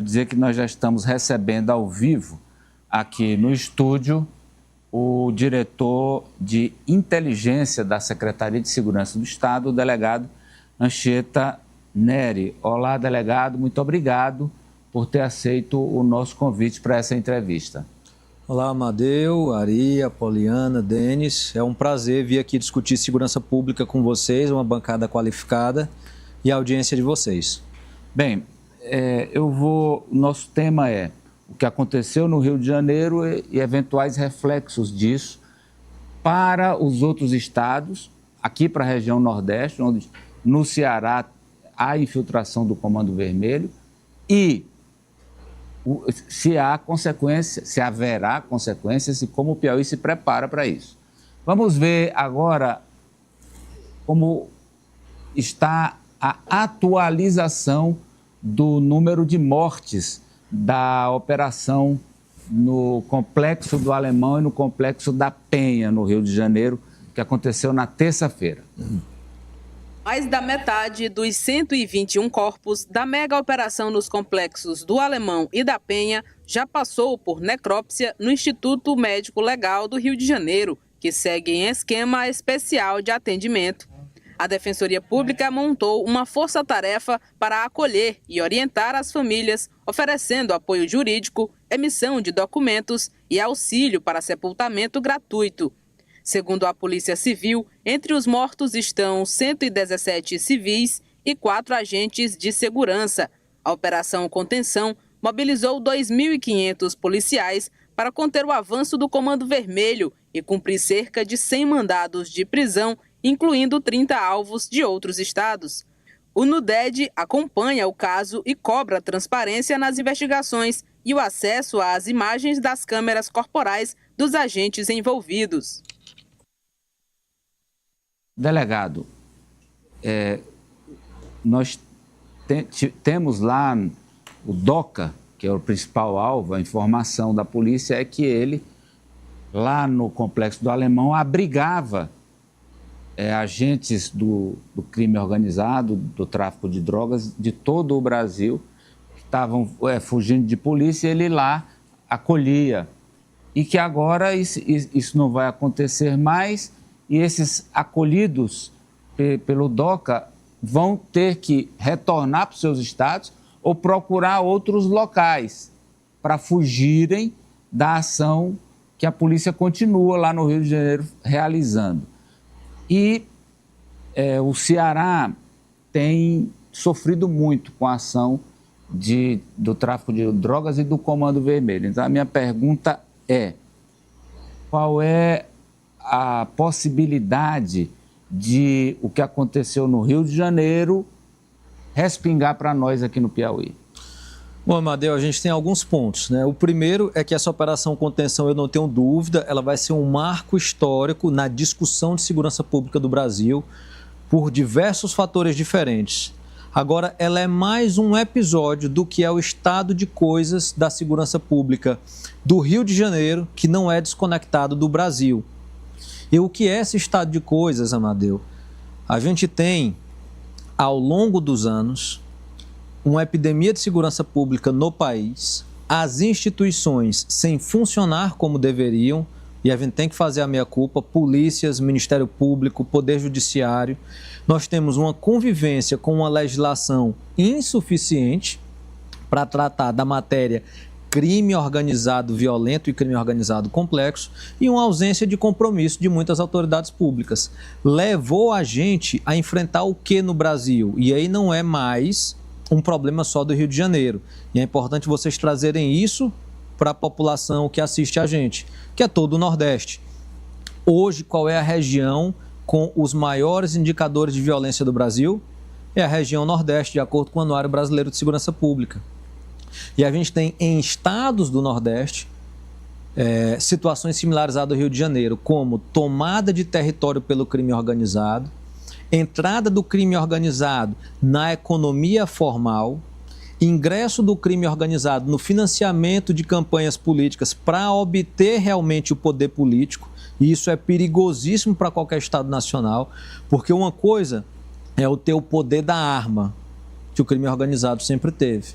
Dizer que nós já estamos recebendo ao vivo aqui no estúdio o diretor de inteligência da Secretaria de Segurança do Estado, o delegado Anchieta Neri. Olá, delegado, muito obrigado por ter aceito o nosso convite para essa entrevista. Olá, Amadeu, Ari, Apoliana, Denis. É um prazer vir aqui discutir segurança pública com vocês, uma bancada qualificada e a audiência de vocês. Bem, nosso tema é o que aconteceu no Rio de Janeiro e eventuais reflexos disso para os outros estados, aqui para a região Nordeste, onde no Ceará há infiltração do Comando Vermelho, e se haverá consequências e como o Piauí se prepara para isso. Vamos ver agora como está a atualização do número de mortes da operação no Complexo do Alemão e no Complexo da Penha, no Rio de Janeiro, que aconteceu na terça-feira. Mais da metade dos 121 corpos da mega operação nos complexos do Alemão e da Penha já passou por necrópsia no Instituto Médico Legal do Rio de Janeiro, que segue em esquema especial de atendimento. A Defensoria Pública montou uma força-tarefa para acolher e orientar as famílias, oferecendo apoio jurídico, emissão de documentos e auxílio para sepultamento gratuito. Segundo a Polícia Civil, entre os mortos estão 117 civis e 4 agentes de segurança. A Operação Contenção mobilizou 2.500 policiais para conter o avanço do Comando Vermelho e cumprir cerca de 100 mandados de prisão, incluindo 30 alvos de outros estados. O NUDED acompanha o caso e cobra transparência nas investigações e o acesso às imagens das câmeras corporais dos agentes envolvidos. Delegado, nós temos lá o DOCA, que é o principal alvo. A informação da polícia é que ele, lá no Complexo do Alemão, abrigava agentes do crime organizado, do tráfico de drogas de todo o Brasil, que estavam fugindo de polícia, e ele lá acolhia. E que agora isso não vai acontecer mais, e esses acolhidos pelo DOCA vão ter que retornar para os seus estados ou procurar outros locais para fugirem da ação que a polícia continua lá no Rio de Janeiro realizando. E o Ceará tem sofrido muito com a ação do tráfico de drogas e do Comando Vermelho. Então, a minha pergunta é: qual é a possibilidade de o que aconteceu no Rio de Janeiro respingar para nós aqui no Piauí? Bom, Amadeu, a gente tem alguns pontos, né? O primeiro é que essa operação contenção, eu não tenho dúvida, ela vai ser um marco histórico na discussão de segurança pública do Brasil por diversos fatores diferentes. Agora, ela é mais um episódio do que é o estado de coisas da segurança pública do Rio de Janeiro, que não é desconectado do Brasil. E o que é esse estado de coisas, Amadeu? A gente tem, ao longo dos anos, uma epidemia de segurança pública no país, as instituições sem funcionar como deveriam, e a gente tem que fazer a meia-culpa, polícias, Ministério Público, Poder Judiciário. Nós temos uma convivência com uma legislação insuficiente para tratar da matéria crime organizado violento e crime organizado complexo e uma ausência de compromisso de muitas autoridades públicas. Levou a gente a enfrentar o que no Brasil? E aí não é mais um problema só do Rio de Janeiro. E é importante vocês trazerem isso para a população que assiste a gente, que é todo o Nordeste. Hoje, qual é a região com os maiores indicadores de violência do Brasil? É a região Nordeste, de acordo com o Anuário Brasileiro de Segurança Pública. E a gente tem em estados do Nordeste situações similares à do Rio de Janeiro, como tomada de território pelo crime organizado, entrada do crime organizado na economia formal, ingresso do crime organizado no financiamento de campanhas políticas para obter realmente o poder político, e isso é perigosíssimo para qualquer Estado nacional, porque uma coisa é o ter o poder da arma, que o crime organizado sempre teve.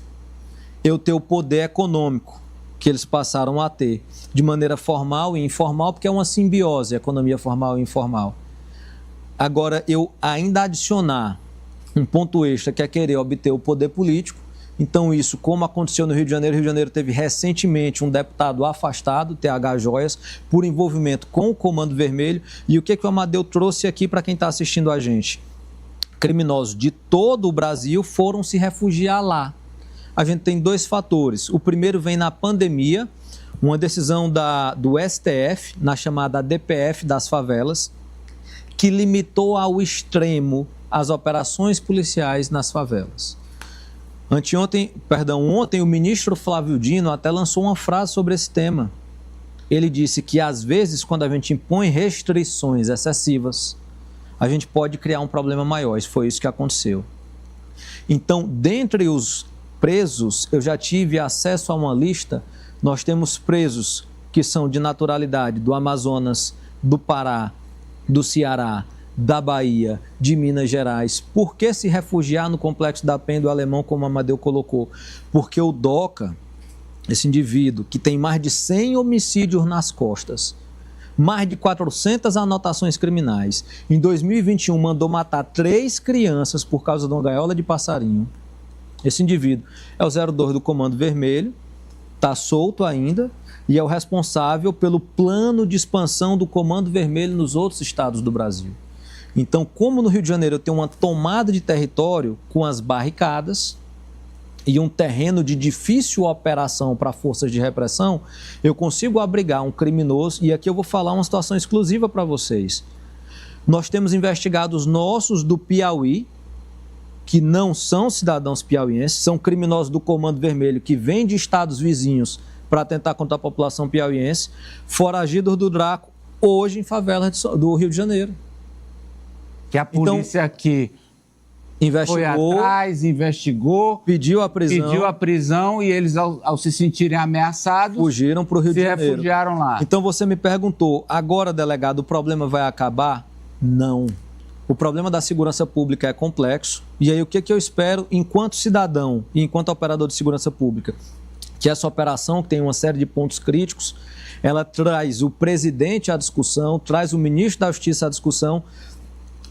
eu ter o poder econômico que eles passaram a ter, de maneira formal e informal, porque é uma simbiose, economia formal e informal. Agora, eu ainda adicionar um ponto extra, que é querer obter o poder político. Então, isso, como aconteceu no Rio de Janeiro teve recentemente um deputado afastado, TH Joias, por envolvimento com o Comando Vermelho. E o que o Amadeu trouxe aqui para quem está assistindo a gente? Criminosos de todo o Brasil foram se refugiar lá. A gente tem dois fatores. O primeiro vem na pandemia, uma decisão do STF, na chamada DPF das favelas, que limitou ao extremo as operações policiais nas favelas. Ontem, o ministro Flávio Dino até lançou uma frase sobre esse tema. Ele disse que, às vezes, quando a gente impõe restrições excessivas, a gente pode criar um problema maior. Isso foi isso que aconteceu. Então, dentre os presos, eu já tive acesso a uma lista. Nós temos presos que são de naturalidade do Amazonas, do Pará, do Ceará, da Bahia, de Minas Gerais. Por que se refugiar no Complexo da Penha do Alemão, como o Amadeu colocou? Porque o DOCA, esse indivíduo que tem mais de 100 homicídios nas costas, mais de 400 anotações criminais, em 2021 mandou matar 3 crianças por causa de uma gaiola de passarinho. Esse indivíduo é o 02 do Comando Vermelho, está solto ainda, e é o responsável pelo plano de expansão do Comando Vermelho nos outros estados do Brasil. Então, como no Rio de Janeiro eu tenho uma tomada de território com as barricadas e um terreno de difícil operação para forças de repressão, eu consigo abrigar um criminoso, e aqui eu vou falar uma situação exclusiva para vocês. Nós temos investigados nossos do Piauí, que não são cidadãos piauienses, são criminosos do Comando Vermelho, que vêm de estados vizinhos para tentar contra a população piauiense, foragidos do Draco, hoje em favelas do Rio de Janeiro. Que a polícia aqui foi atrás, investigou, pediu a prisão e eles, ao se sentirem ameaçados, fugiram para o Rio de Janeiro. Se refugiaram lá. Então você me perguntou, agora, delegado, o problema vai acabar? Não. O problema da segurança pública é complexo. E aí o que eu espero enquanto cidadão e enquanto operador de segurança pública? Que essa operação, que tem uma série de pontos críticos, ela traz o presidente à discussão, traz o ministro da Justiça à discussão,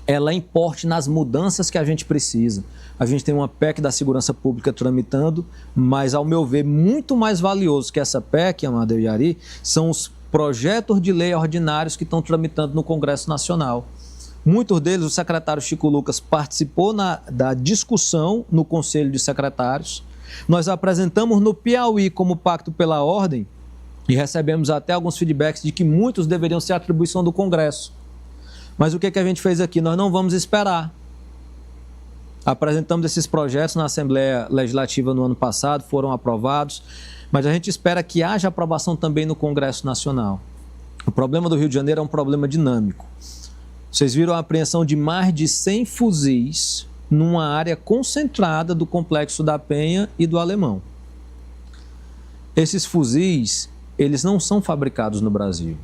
ela importe nas mudanças que a gente precisa. A gente tem uma PEC da segurança pública tramitando, mas, ao meu ver, muito mais valioso que essa PEC, Amadeu e Ari, são os projetos de lei ordinários que estão tramitando no Congresso Nacional. Muitos deles, o secretário Chico Lucas participou da discussão no Conselho de Secretários. Nós apresentamos no Piauí como Pacto pela Ordem e recebemos até alguns feedbacks de que muitos deveriam ser atribuição do Congresso. Mas o que a gente fez aqui? Nós não vamos esperar. Apresentamos esses projetos na Assembleia Legislativa no ano passado, foram aprovados, mas a gente espera que haja aprovação também no Congresso Nacional. O problema do Rio de Janeiro é um problema dinâmico. Vocês viram a apreensão de mais de 100 fuzis numa área concentrada do Complexo da Penha e do Alemão. Esses fuzis, eles não são fabricados no Brasil.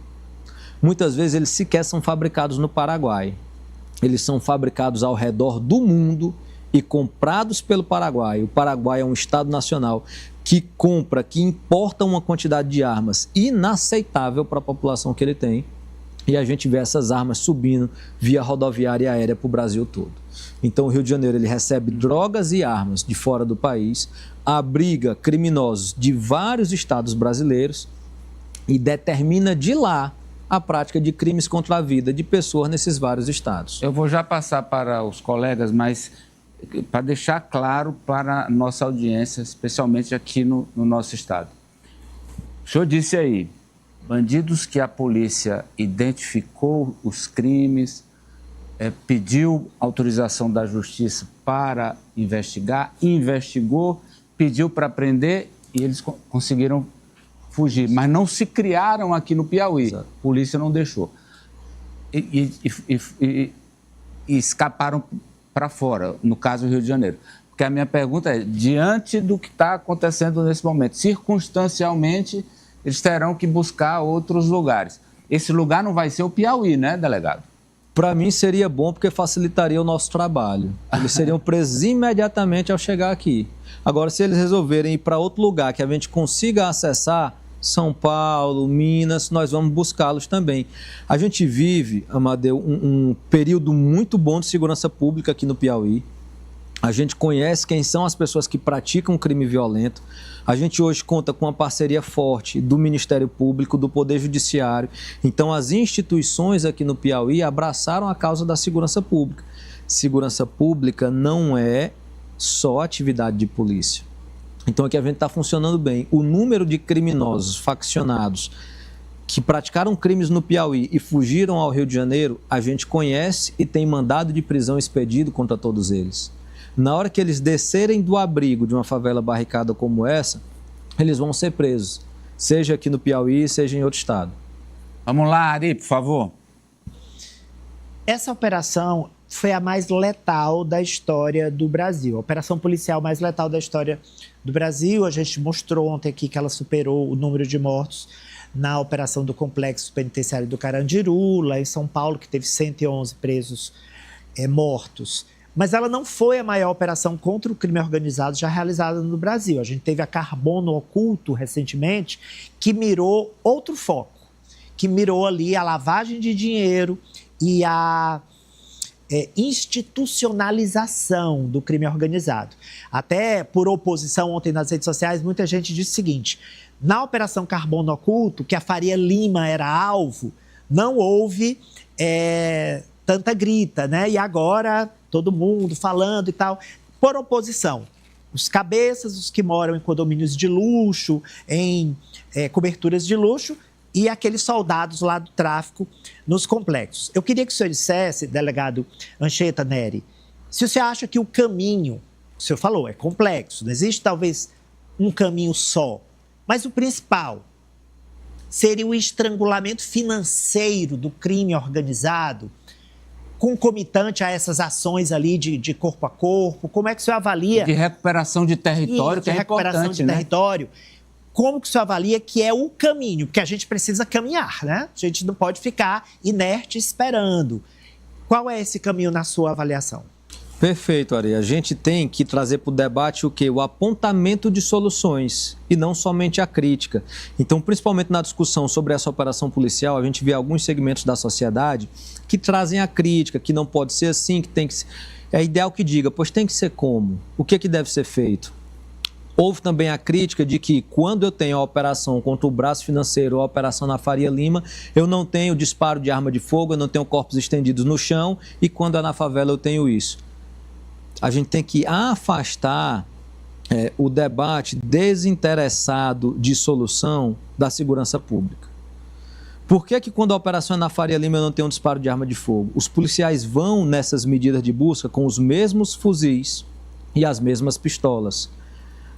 Muitas vezes eles sequer são fabricados no Paraguai. Eles são fabricados ao redor do mundo e comprados pelo Paraguai. O Paraguai é um Estado nacional que compra, que importa uma quantidade de armas inaceitável para a população que ele tem. E a gente vê essas armas subindo via rodoviária e aérea para o Brasil todo. Então o Rio de Janeiro ele recebe drogas e armas de fora do país, abriga criminosos de vários estados brasileiros e determina de lá a prática de crimes contra a vida de pessoas nesses vários estados. Eu vou já passar para os colegas, mas para deixar claro para a nossa audiência, especialmente aqui no nosso estado. O senhor disse aí, bandidos que a polícia identificou os crimes, pediu autorização da justiça para investigar, investigou, pediu para prender e eles conseguiram fugir, mas não se criaram aqui no Piauí. Exato. A polícia não deixou. E escaparam para fora, no caso do Rio de Janeiro. Porque a minha pergunta é, diante do que está acontecendo nesse momento, circunstancialmente, eles terão que buscar outros lugares. Esse lugar não vai ser o Piauí, né, delegado? Para mim seria bom porque facilitaria o nosso trabalho. Eles seriam presos imediatamente ao chegar aqui. Agora, se eles resolverem ir para outro lugar que a gente consiga acessar, São Paulo, Minas, nós vamos buscá-los também. A gente vive, Amadeu, um período muito bom de segurança pública aqui no Piauí. A gente conhece quem são as pessoas que praticam crime violento. A gente hoje conta com uma parceria forte do Ministério Público, do Poder Judiciário. Então, as instituições aqui no Piauí abraçaram a causa da segurança pública. Segurança pública não é só atividade de polícia. Então, aqui a gente está funcionando bem. O número de criminosos faccionados que praticaram crimes no Piauí e fugiram ao Rio de Janeiro, a gente conhece e tem mandado de prisão expedido contra todos eles. Na hora que eles descerem do abrigo de uma favela barricada como essa, eles vão ser presos, seja aqui no Piauí, seja em outro estado. Vamos lá, Ari, por favor. Essa operação foi a mais letal da história do Brasil, a operação policial mais letal da história do Brasil. A gente mostrou ontem aqui que ela superou o número de mortos na operação do Complexo Penitenciário do Carandiru, lá em São Paulo, que teve 111 presos mortos. Mas ela não foi a maior operação contra o crime organizado já realizada no Brasil. A gente teve a Carbono Oculto recentemente, que mirou outro foco, que mirou ali a lavagem de dinheiro e a institucionalização do crime organizado. Até por oposição ontem nas redes sociais, muita gente disse o seguinte: na Operação Carbono Oculto, que a Faria Lima era alvo, não houve tanta grita, né? E agora todo mundo falando e tal. Por oposição, os cabeças, os que moram em condomínios de luxo, em coberturas de luxo, e aqueles soldados lá do tráfico nos complexos. Eu queria que o senhor dissesse, delegado Anchieta Neri, se o senhor acha que o caminho, o senhor falou, é complexo, não existe talvez um caminho só, mas o principal seria o estrangulamento financeiro do crime organizado, concomitante a essas ações ali de corpo a corpo. Como é que o senhor avalia? De recuperação de território, isso, que é recuperação importante, de território. Como que o senhor avalia que é o caminho? Porque a gente precisa caminhar, né? A gente não pode ficar inerte esperando. Qual é esse caminho na sua avaliação? Perfeito, Ari. A gente tem que trazer para o debate o quê? O apontamento de soluções e não somente a crítica. Então, principalmente na discussão sobre essa operação policial, a gente vê alguns segmentos da sociedade que trazem a crítica, que não pode ser assim, que tem que ser... É ideal que diga, pois tem que ser como? O que deve ser feito? Houve também a crítica de que quando eu tenho a operação contra o braço financeiro ou a operação na Faria Lima, eu não tenho disparo de arma de fogo, eu não tenho corpos estendidos no chão, e quando é na favela eu tenho isso. A gente tem que afastar o debate desinteressado de solução da segurança pública. Por que quando a operação é na Faria Lima eu não tenho um disparo de arma de fogo? Os policiais vão nessas medidas de busca com os mesmos fuzis e as mesmas pistolas.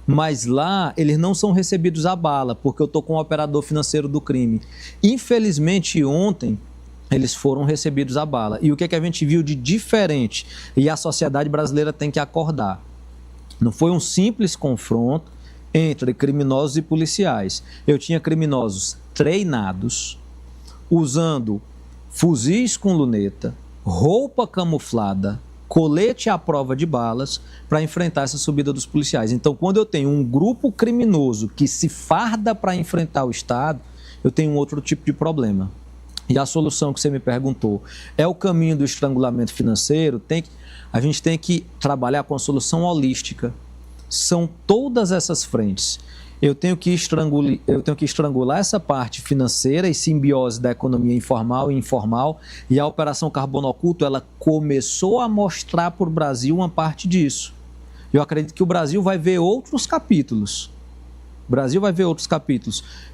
Mas lá eles não são recebidos a bala, porque eu estou com o operador financeiro do crime. Infelizmente, ontem, eles foram recebidos a bala. E o que a gente viu de diferente? E a sociedade brasileira tem que acordar. Não foi um simples confronto entre criminosos e policiais. Eu tinha criminosos treinados, usando fuzis com luneta, roupa camuflada, colete à prova de balas para enfrentar essa subida dos policiais. Então, quando eu tenho um grupo criminoso que se farda para enfrentar o Estado, eu tenho um outro tipo de problema. E a solução que você me perguntou é o caminho do estrangulamento financeiro. A gente tem que trabalhar com a solução holística. São todas essas frentes. Eu tenho que estrangular essa parte financeira e simbiose da economia informal e informal, e a Operação Carbono Oculto ela começou a mostrar para o Brasil uma parte disso. Eu acredito que o Brasil vai ver outros capítulos.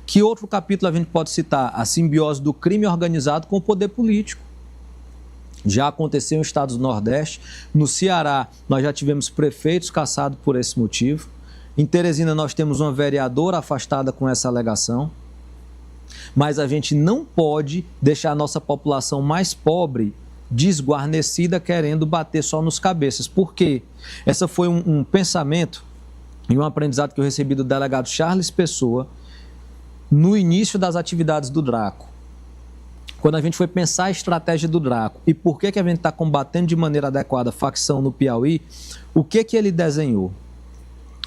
Que outro capítulo a gente pode citar? A simbiose do crime organizado com o poder político. Já aconteceu em estados do Nordeste. No Ceará, nós já tivemos prefeitos caçados por esse motivo. Em Teresina, nós temos uma vereadora afastada com essa alegação. Mas a gente não pode deixar a nossa população mais pobre desguarnecida querendo bater só nos cabeças. Por quê? Esse foi um pensamento e um aprendizado que eu recebi do delegado Charles Pessoa no início das atividades do Draco. quando a gente foi pensar a estratégia do Draco e por que a gente está combatendo de maneira adequada a facção no Piauí, o que ele desenhou?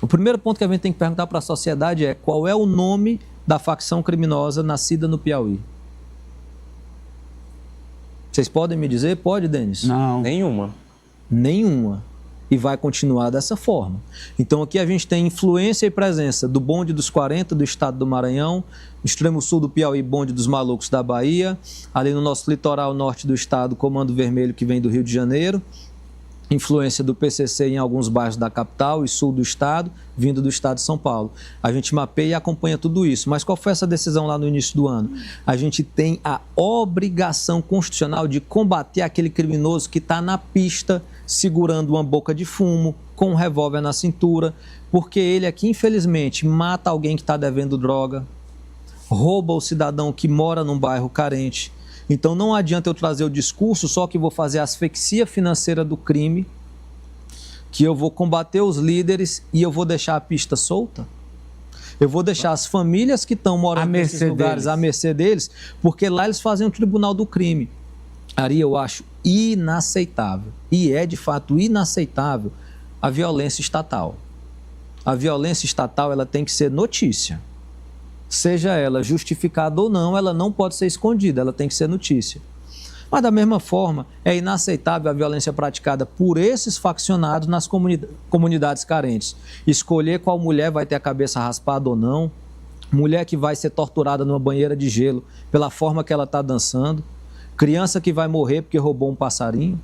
O primeiro ponto que a gente tem que perguntar para a sociedade é qual é o nome da facção criminosa nascida no Piauí? Vocês podem me dizer? Pode, Denis? Não. Nenhuma. E vai continuar dessa forma. Então aqui a gente tem influência e presença do bonde dos 40 do estado do Maranhão, no extremo sul do Piauí, bonde dos malucos da Bahia, ali no nosso litoral norte do estado, Comando Vermelho, que vem do Rio de Janeiro, influência do PCC em alguns bairros da capital e sul do estado, vindo do estado de São Paulo. A gente mapeia e acompanha tudo isso. Mas qual foi essa decisão lá no início do ano? A gente tem a obrigação constitucional de combater aquele criminoso que está na pista, segurando uma boca de fumo, com um revólver na cintura, porque ele aqui, infelizmente, mata alguém que está devendo droga, rouba o cidadão que mora num bairro carente. Então não adianta eu trazer o discurso só que vou fazer a asfixia financeira do crime, que eu vou combater os líderes e eu vou deixar a pista solta. Eu vou deixar as famílias que estão morando nesses lugares à mercê deles, porque lá eles fazem o tribunal do crime. Ari, eu acho inaceitável, e é de fato inaceitável, a violência estatal. A violência estatal ela tem que ser notícia. Seja ela justificada ou não, ela não pode ser escondida, ela tem que ser notícia. Mas da mesma forma, é inaceitável a violência praticada por esses faccionados nas comunidades carentes. Escolher qual mulher vai ter a cabeça raspada ou não, mulher que vai ser torturada numa banheira de gelo pela forma que ela está dançando, criança que vai morrer porque roubou um passarinho.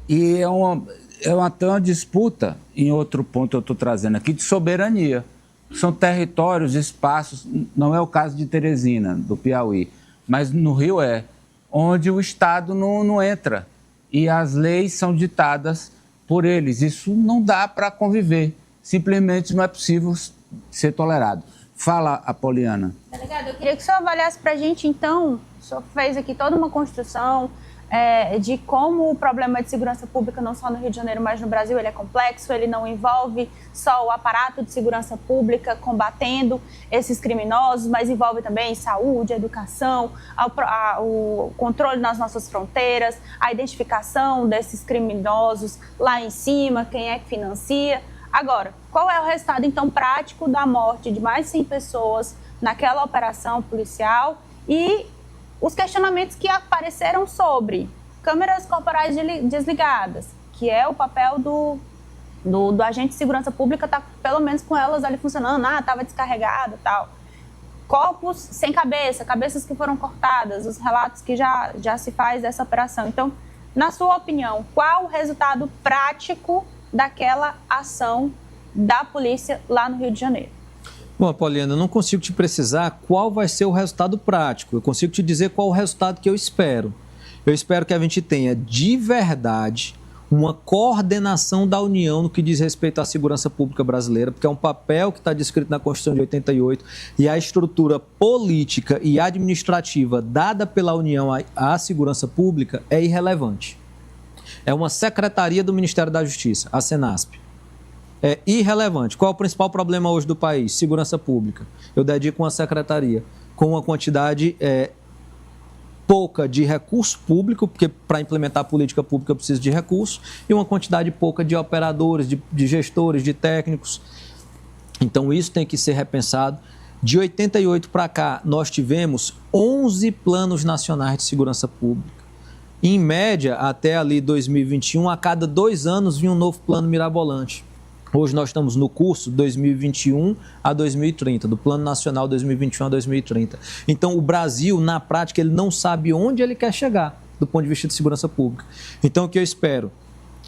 E até uma disputa, em outro ponto eu estou trazendo aqui, de soberania. São territórios, espaços, não é o caso de Teresina, do Piauí, mas no Rio onde o Estado não entra e as leis são ditadas por eles. Isso não dá para conviver, simplesmente não é possível ser tolerado. Fala, Apoliana. Delegado, eu queria que o senhor avaliasse para a gente, então, o senhor fez aqui toda uma construção de como o problema de segurança pública, não só no Rio de Janeiro, mas no Brasil, ele é complexo, ele não envolve só o aparato de segurança pública combatendo esses criminosos, mas envolve também saúde, educação, o controle nas nossas fronteiras, a identificação desses criminosos lá em cima, quem é que financia. Agora, qual é o resultado, então, prático da morte de mais de 100 pessoas naquela operação policial e os questionamentos que apareceram sobre câmeras corporais desligadas, que é o papel do agente de segurança pública, tá pelo menos com elas ali funcionando, estava descarregado e tal. Corpos sem cabeça, cabeças que foram cortadas, os relatos que já se faz dessa operação. Então, na sua opinião, qual o resultado prático daquela ação da polícia lá no Rio de Janeiro? Bom, Apoliana, eu não consigo te precisar qual vai ser o resultado prático. Eu consigo te dizer qual o resultado que eu espero. Eu espero que a gente tenha, de verdade, uma coordenação da União no que diz respeito à segurança pública brasileira, porque é um papel que está descrito na Constituição de 88 e a estrutura política e administrativa dada pela União à segurança pública é irrelevante. É uma secretaria do Ministério da Justiça, a Senasp. É irrelevante. Qual é o principal problema hoje do país? Segurança pública. Eu dedico uma secretaria com uma quantidade pouca de recurso público, porque para implementar a política pública eu preciso de recursos, e uma quantidade pouca de operadores, de gestores, de técnicos. Então isso tem que ser repensado. De 88 para cá, nós tivemos 11 planos nacionais de segurança pública. Em média, até ali 2021, a cada 2 anos vinha um novo plano mirabolante. Hoje nós estamos no curso 2021 a 2030, do Plano Nacional 2021 a 2030. Então, o Brasil, na prática, ele não sabe onde ele quer chegar do ponto de vista de segurança pública. Então, o que eu espero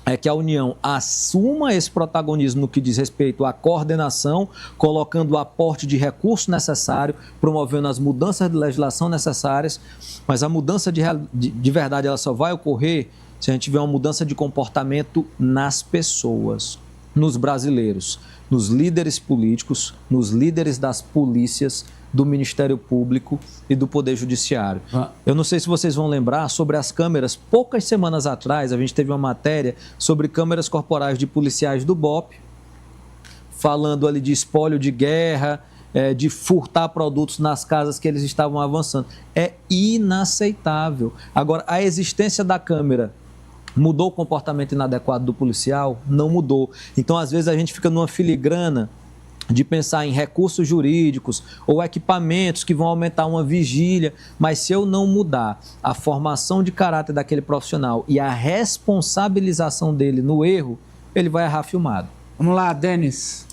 é que a União assuma esse protagonismo no que diz respeito à coordenação, colocando o aporte de recurso necessário, promovendo as mudanças de legislação necessárias, mas a mudança de verdade ela só vai ocorrer se a gente tiver uma mudança de comportamento nas pessoas, nos brasileiros, nos líderes políticos, nos líderes das polícias, do Ministério Público e do Poder Judiciário. Eu não sei se vocês vão lembrar sobre as câmeras. Poucas semanas atrás, a gente teve uma matéria sobre câmeras corporais de policiais do BOPE, falando ali de espólio de guerra, de furtar produtos nas casas que eles estavam avançando. É inaceitável. Agora, a existência da câmera mudou o comportamento inadequado do policial? Não mudou. Então, às vezes, a gente fica numa filigrana de pensar em recursos jurídicos ou equipamentos que vão aumentar uma vigília, mas se eu não mudar a formação de caráter daquele profissional e a responsabilização dele no erro, ele vai errar filmado. Vamos lá, Denis.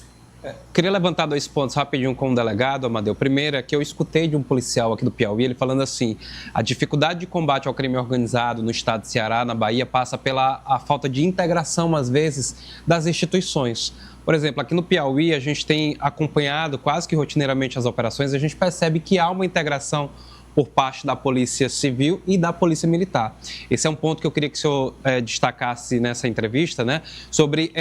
Queria levantar 2 pontos rapidinho com o delegado, Amadeu. Primeiro é que eu escutei de um policial aqui do Piauí, ele falando assim, a dificuldade de combate ao crime organizado no estado de Ceará, na Bahia, passa pela falta de integração, às vezes, das instituições. Por exemplo, aqui no Piauí, a gente tem acompanhado quase que rotineiramente as operações, a gente percebe que há uma integração por parte da Polícia Civil e da Polícia Militar. Esse é um ponto que eu queria que o senhor destacasse nessa entrevista, né? Sobre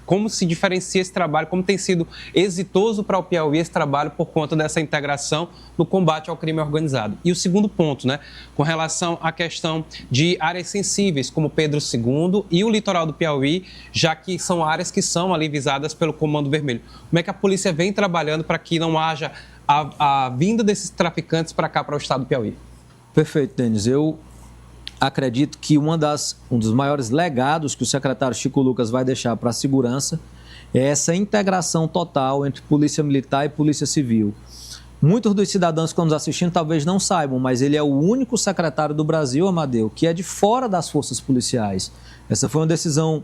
como se diferencia esse trabalho, como tem sido exitoso para o Piauí esse trabalho por conta dessa integração no combate ao crime organizado. E o segundo ponto, né? Com relação à questão de áreas sensíveis, como Pedro II e o litoral do Piauí, já que são áreas que são ali visadas pelo Comando Vermelho. Como é que a polícia vem trabalhando para que não haja a vinda desses traficantes para cá, para o estado do Piauí? Perfeito, Denis. Eu acredito que um dos maiores legados que o secretário Chico Lucas vai deixar para a segurança é essa integração total entre Polícia Militar e Polícia Civil. Muitos dos cidadãos que estão nos assistindo talvez não saibam, mas ele é o único secretário do Brasil, Amadeu, que é de fora das forças policiais. Essa foi uma decisão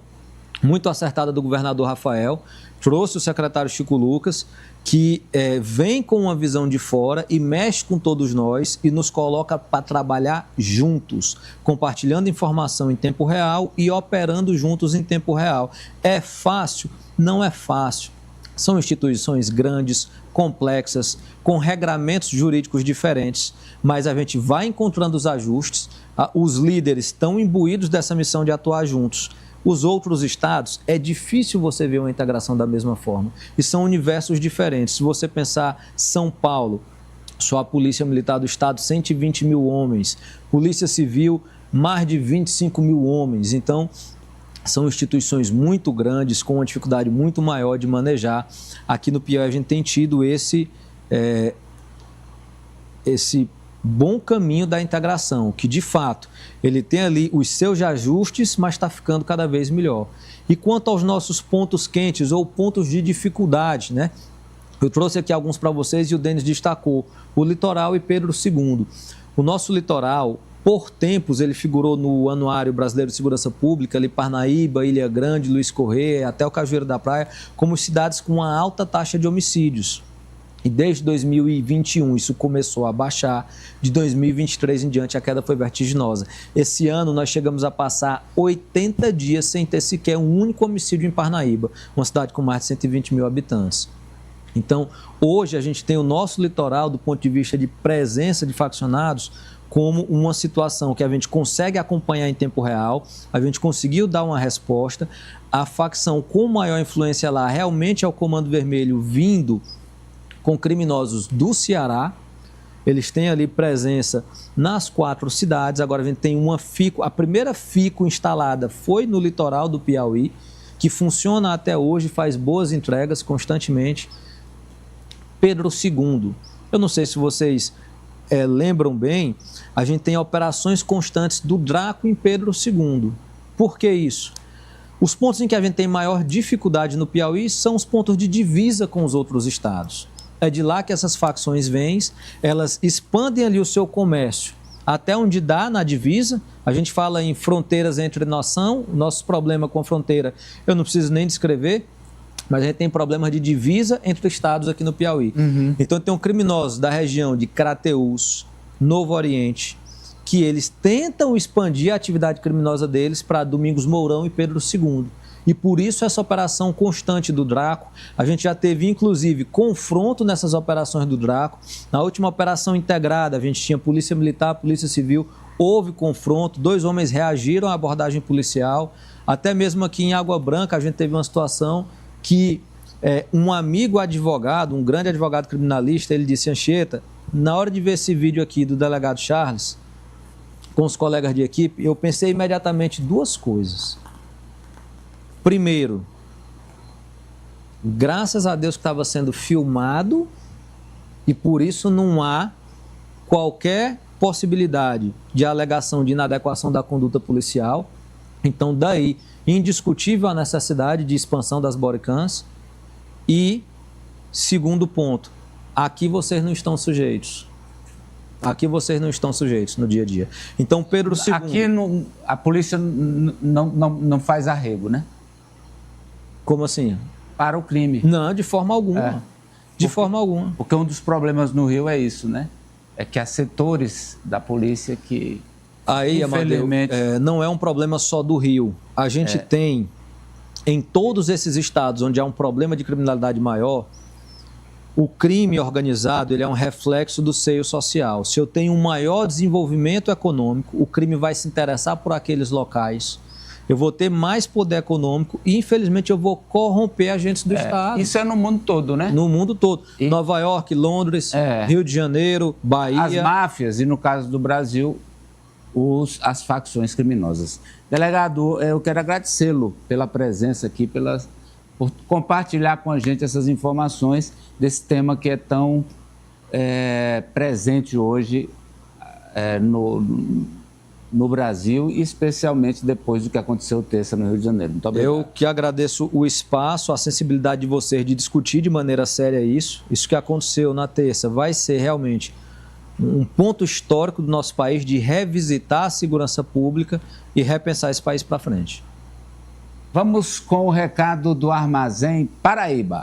muito acertada do governador Rafael, trouxe o secretário Chico Lucas, que vem com uma visão de fora e mexe com todos nós e nos coloca para trabalhar juntos, compartilhando informação em tempo real e operando juntos em tempo real. É fácil? Não é fácil. São instituições grandes, complexas, com regramentos jurídicos diferentes, mas a gente vai encontrando os ajustes, os líderes estão imbuídos dessa missão de atuar juntos. Os outros estados, é difícil você ver uma integração da mesma forma. E são universos diferentes. Se você pensar São Paulo, só a Polícia Militar do Estado, 120 mil homens. Polícia Civil, mais de 25 mil homens. Então, são instituições muito grandes, com uma dificuldade muito maior de manejar. Aqui no Piauí a gente tem tido esse bom caminho da integração, que de fato ele tem ali os seus ajustes, mas está ficando cada vez melhor. E quanto aos nossos pontos quentes ou pontos de dificuldade, né? Eu trouxe aqui alguns para vocês e o Denis destacou, o litoral e Pedro II. O nosso litoral, por tempos, ele figurou no Anuário Brasileiro de Segurança Pública, ali Parnaíba, Ilha Grande, Luiz Correia, até o Cajueiro da Praia, como cidades com uma alta taxa de homicídios. E desde 2021 isso começou a baixar, de 2023 em diante a queda foi vertiginosa. Esse ano nós chegamos a passar 80 dias sem ter sequer um único homicídio em Parnaíba, uma cidade com mais de 120 mil habitantes. Então, hoje a gente tem o nosso litoral, do ponto de vista de presença de faccionados, como uma situação que a gente consegue acompanhar em tempo real, a gente conseguiu dar uma resposta. A facção com maior influência lá realmente é o Comando Vermelho, vindo com criminosos do Ceará. Eles têm ali presença nas 4 cidades. Agora a gente tem uma FICO, a primeira FICO instalada foi no litoral do Piauí, que funciona até hoje, faz boas entregas constantemente. Pedro II, eu não sei se vocês lembram bem, a gente tem operações constantes do Draco em Pedro II. Por que isso? Os pontos em que a gente tem maior dificuldade no Piauí são os pontos de divisa com os outros estados. É de lá que essas facções vêm, elas expandem ali o seu comércio até onde dá na divisa. A gente fala em fronteiras entre nação, nosso problema com a fronteira eu não preciso nem descrever, mas a gente tem problemas de divisa entre estados aqui no Piauí. Então tem criminosos da região de Crateús, Novo Oriente, que eles tentam expandir a atividade criminosa deles para Domingos Mourão e Pedro II. E por isso essa operação constante do Draco. A gente já teve, inclusive, confronto nessas operações do Draco. Na última operação integrada, a gente tinha Polícia Militar, Polícia Civil, houve confronto, 2 homens reagiram à abordagem policial. Até mesmo aqui em Água Branca, a gente teve uma situação que um amigo advogado, um grande advogado criminalista, ele disse: Anchieta, na hora de ver esse vídeo aqui do delegado Charles, com os colegas de equipe, eu pensei imediatamente 2 coisas. Primeiro, graças a Deus que estava sendo filmado E por isso não há qualquer possibilidade de alegação de inadequação da conduta policial. Então, daí, indiscutível a necessidade de expansão das bodycams. E, segundo ponto, aqui vocês não estão sujeitos. Aqui vocês não estão sujeitos no dia a dia. Então, Pedro II... Aqui a polícia não faz arrego, né? Como assim? Para o crime. Não, de forma alguma. De forma alguma. Porque um dos problemas no Rio é isso, né? É que há setores da polícia que, aí, infelizmente... Amadeu, não é um problema só do Rio. A gente tem, em todos esses estados onde há um problema de criminalidade maior, o crime organizado ele é um reflexo do seio social. Se eu tenho um maior desenvolvimento econômico, o crime vai se interessar por aqueles locais. Eu vou ter mais poder econômico e, infelizmente, eu vou corromper agentes do Estado. Isso é no mundo todo, né? No mundo todo. Nova York, Londres, Rio de Janeiro, Bahia. As máfias e, no caso do Brasil, as facções criminosas. Delegado, eu quero agradecê-lo pela presença aqui, por compartilhar com a gente essas informações desse tema que é tão presente hoje no Brasil, e especialmente depois do que aconteceu terça no Rio de Janeiro. Muito obrigado. Eu que agradeço o espaço, a sensibilidade de vocês de discutir de maneira séria isso. Isso que aconteceu na terça vai ser realmente um ponto histórico do nosso país de revisitar a segurança pública e repensar esse país para frente. Vamos com o recado do Armazém Paraíba.